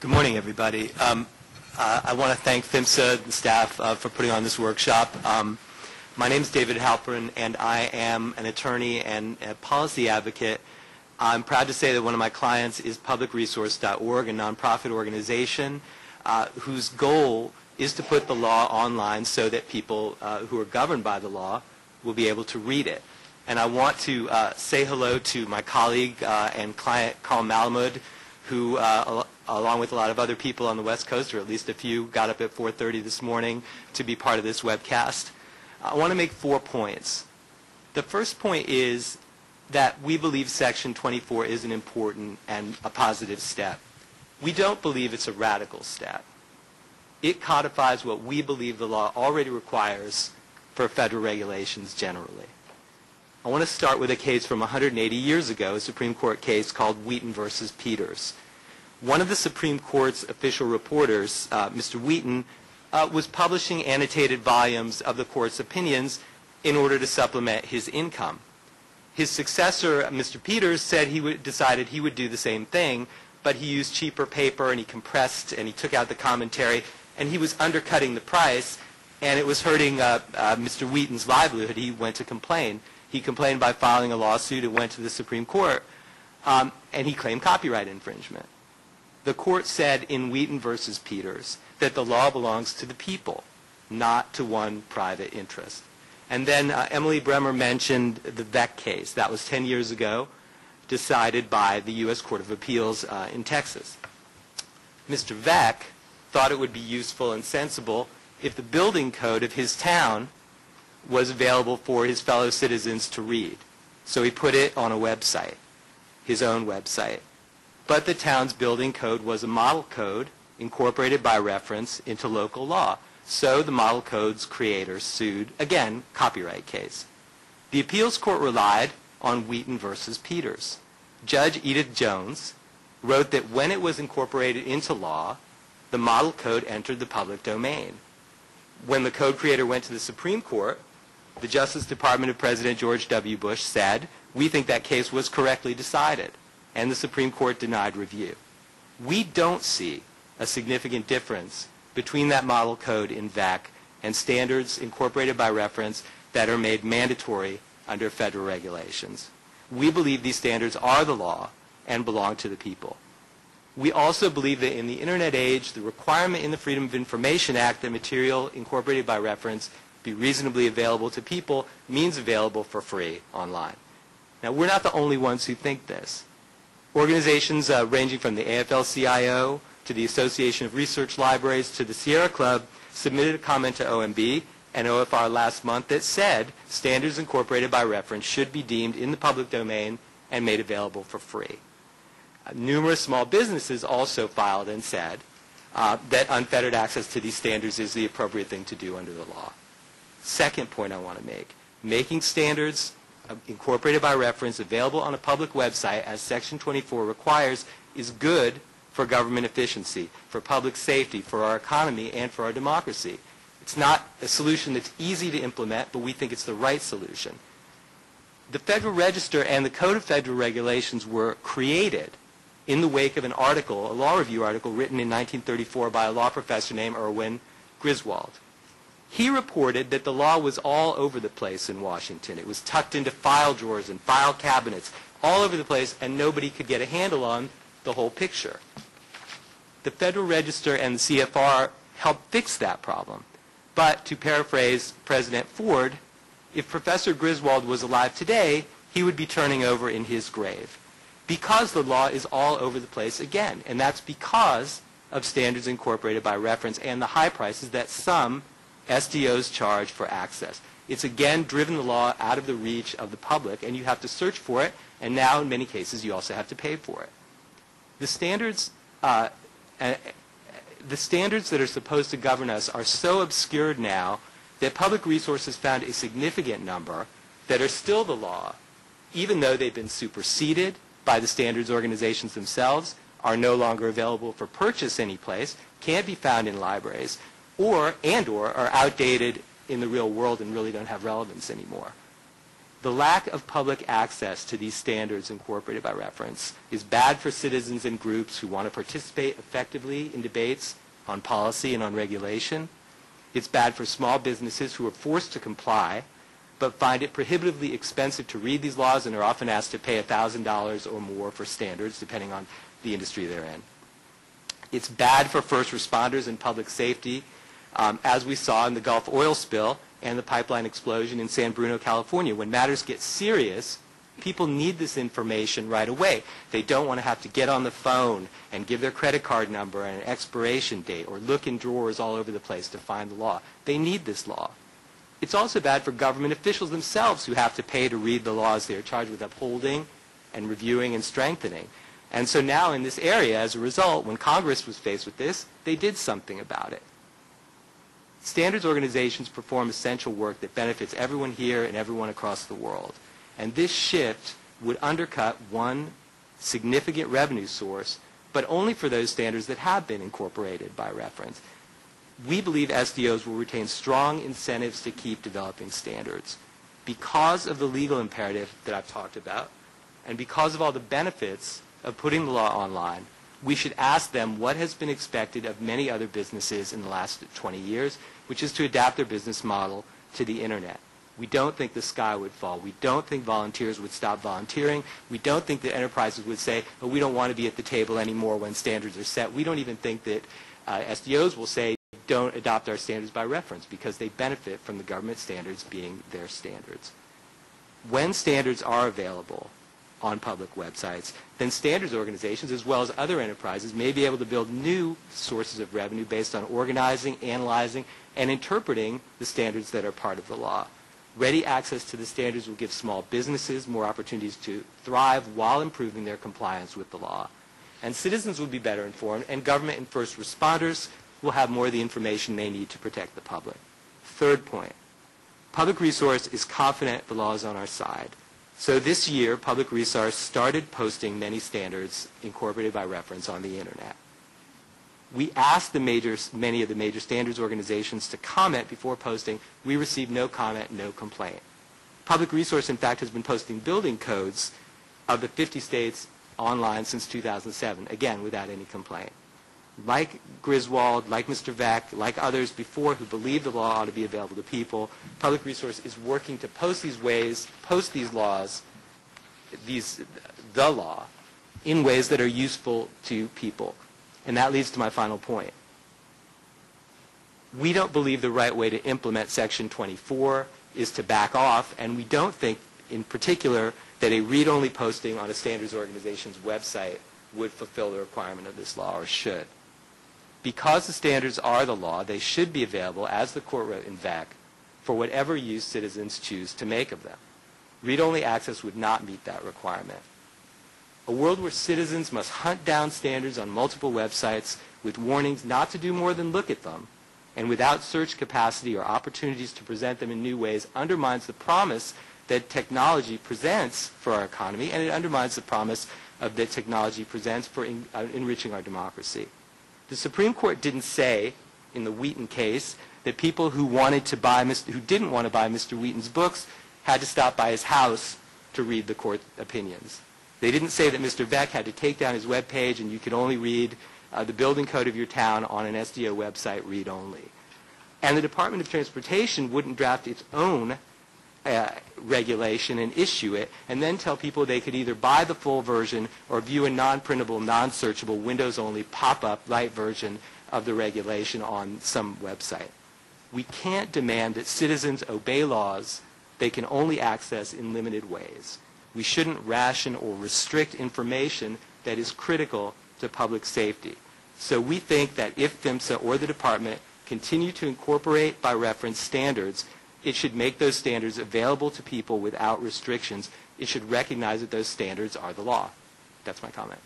Good morning, everybody. I want to thank Phmsa, the staff, for putting on this workshop. My name is David Halperin, and I am an attorney and a policy advocate. I'm proud to say that one of my clients is publicresource.org, a nonprofit organization whose goal is to put the law online so that people who are governed by the law will be able to read it. And I want to say hello to my colleague and client, Carl Malamud, who, along with a lot of other people on the West Coast, or at least a few, got up at 4:30 this morning to be part of this webcast. I want to make 4 points. The first point is that we believe Section 24 is an important and a positive step. We don't believe it's a radical step. It codifies what we believe the law already requires for federal regulations generally. I want to start with a case from 180 years ago, a Supreme Court case called Wheaton versus Peters. One of the Supreme Court's official reporters, Mr. Wheaton, was publishing annotated volumes of the court's opinions in order to supplement his income. His successor, Mr. Peters, said decided he would do the same thing, but he used cheaper paper and he compressed and he took out the commentary and he was undercutting the price, and it was hurting Mr. Wheaton's livelihood. He went to complain. He complained by filing a lawsuit. It went to the Supreme Court, and he claimed copyright infringement. The court said in Wheaton versus Peters that the law belongs to the people, not to one private interest. And then Emily Bremer mentioned the Vec case. That was 10 years ago, decided by the U.S. Court of Appeals in Texas. Mr. Vec thought it would be useful and sensible if the building code of his town was available for his fellow citizens to read. So he put it on a website, his own website. But the town's building code was a model code incorporated by reference into local law. So the model code's creator sued, again, copyright case. The appeals court relied on Wheaton versus Peters. Judge Edith Jones wrote that when it was incorporated into law, the model code entered the public domain. When the code creator went to the Supreme Court, the Justice Department of President George W. Bush said, "We think that case was correctly decided," and the Supreme Court denied review. We don't see a significant difference between that model code in VAC and standards incorporated by reference that are made mandatory under federal regulations. We believe these standards are the law and belong to the people. We also believe that in the Internet age, the requirement in the Freedom of Information Act that material incorporated by reference be reasonably available to people means available for free online. Now, we're not the only ones who think this. Organizations ranging from the AFL-CIO to the Association of Research Libraries to the Sierra Club submitted a comment to OMB and OFR last month that said standards incorporated by reference should be deemed in the public domain and made available for free. Numerous small businesses also filed and said that unfettered access to these standards is the appropriate thing to do under the law. Second point I want to make, making standards incorporated by reference available on a public website, as Section 24 requires, is good for government efficiency, for public safety, for our economy, and for our democracy. It's not a solution that's easy to implement, but we think it's the right solution. The Federal Register and the Code of Federal Regulations were created in the wake of an article, a law review article written in 1934 by a law professor named Erwin Griswold. He reported that the law was all over the place in Washington. It was tucked into file drawers and file cabinets all over the place, and nobody could get a handle on the whole picture. The Federal Register and the CFR helped fix that problem. But to paraphrase President Ford, if Professor Griswold was alive today, he would be turning over in his grave, because the law is all over the place again, and that's because of standards incorporated by reference and the high prices that some SDOs charge for access. It's again driven the law out of the reach of the public, and you have to search for it, and now in many cases you also have to pay for it. The standards that are supposed to govern us are so obscured now that Public Resources found a significant number that are still the law, even though they've been superseded by the standards organizations themselves, are no longer available for purchase anyplace, can't be found in libraries, or are outdated in the real world and really don't have relevance anymore. The lack of public access to these standards incorporated by reference is bad for citizens and groups who want to participate effectively in debates on policy and on regulation. It's bad for small businesses who are forced to comply but find it prohibitively expensive to read these laws and are often asked to pay $1,000 or more for standards depending on the industry they're in. It's bad for first responders and public safety, as we saw in the Gulf oil spill and the pipeline explosion in San Bruno, California. When matters get serious, people need this information right away. They don't want to have to get on the phone and give their credit card number and an expiration date or look in drawers all over the place to find the law. They need this law. It's also bad for government officials themselves who have to pay to read the laws they are charged with upholding and reviewing and strengthening. And so now in this area, as a result, when Congress was faced with this, they did something about it. Standards organizations perform essential work that benefits everyone here and everyone across the world. And this shift would undercut one significant revenue source, but only for those standards that have been incorporated by reference. We believe SDOs will retain strong incentives to keep developing standards. Because of the legal imperative that I've talked about, and because of all the benefits of putting the law online, we should ask them what has been expected of many other businesses in the last 20 years, which is to adapt their business model to the Internet. We don't think the sky would fall. We don't think volunteers would stop volunteering. We don't think that enterprises would say, oh, we don't want to be at the table anymore when standards are set. We don't even think that SDOs will say, don't adopt our standards by reference because they benefit from the government standards being their standards. When standards are available on public websites, then standards organizations as well as other enterprises may be able to build new sources of revenue based on organizing, analyzing, and interpreting the standards that are part of the law. Ready access to the standards will give small businesses more opportunities to thrive while improving their compliance with the law. And citizens will be better informed, and government and first responders will have more of the information they need to protect the public. Third point, Public Resource is confident the law is on our side. So this year, Public Resource started posting many standards incorporated by reference on the Internet. We asked many of the major standards organizations to comment before posting. We received no comment, no complaint. Public Resource, in fact, has been posting building codes of the 50 states online since 2007, again, without any complaint. Like Griswold, like Mr. Vec, like others before who believe the law ought to be available to people, Public Resource is working to post these laws, the law, in ways that are useful to people. And that leads to my final point. We don't believe the right way to implement Section 24 is to back off, and we don't think, in particular, that a read-only posting on a standards organization's website would fulfill the requirement of this law, or should. Because the standards are the law, they should be available, as the court wrote in VAC, for whatever use citizens choose to make of them. Read-only access would not meet that requirement. A world where citizens must hunt down standards on multiple websites with warnings not to do more than look at them, and without search capacity or opportunities to present them in new ways, undermines the promise that technology presents for our economy, and it undermines the promise that technology presents for enriching our democracy. The Supreme Court didn't say, in the Wheaton case, that people who didn't want to buy Mr. Wheaton's books had to stop by his house to read the court opinions. They didn't say that Mr. Vec had to take down his web page and you could only read the building code of your town on an SDO website read-only. And the Department of Transportation wouldn't draft its own regulation and issue it, and then tell people they could either buy the full version or view a non-printable, non-searchable, Windows-only pop-up light version of the regulation on some website. We can't demand that citizens obey laws they can only access in limited ways. We shouldn't ration or restrict information that is critical to public safety. So we think that if Phmsa or the department continue to incorporate by reference standards, it should make those standards available to people without restrictions. It should recognize that those standards are the law. That's my comment.